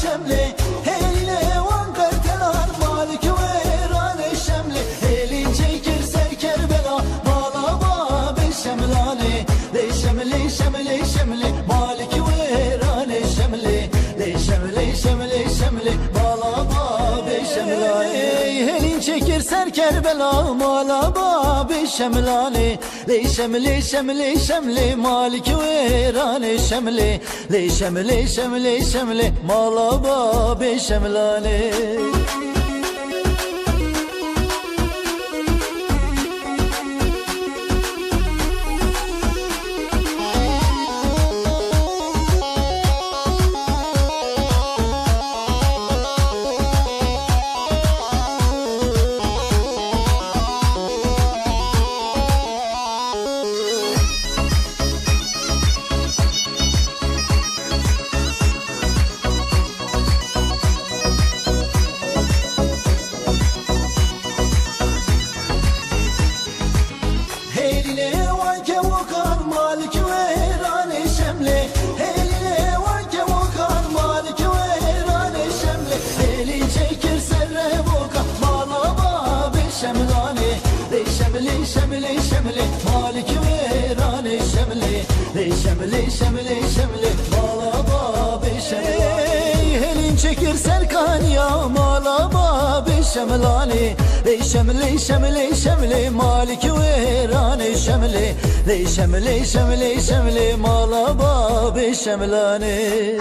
şemli Eline van kartelar Malik verane şemli Elin çekirse Kerbela Bağlama be şemlani Le şemli şemli şemli Malik verane şemli Le şemli şemli şemli Bağlama be şemlani Elin çekirse Kerbela Bağlama be şemlani Le şemli şemli şemli Malik verane şemli Le şemli şemli şemli Bağlama be şemlani Eline vanke vakar Malik verane şemli Eline vanke vakar Malik verane şemli Elin çekir serre boka Bağlama be şemlani Le şemli şemli şemli Malik verane şemli Le şemli şemli şemli Bağlama be şemlani Elin çekir serkan ya Bağlama be şemlani Le şemli şemli şemli Malik verane şemli Le şemli şemli şemli Bağlama be şemlani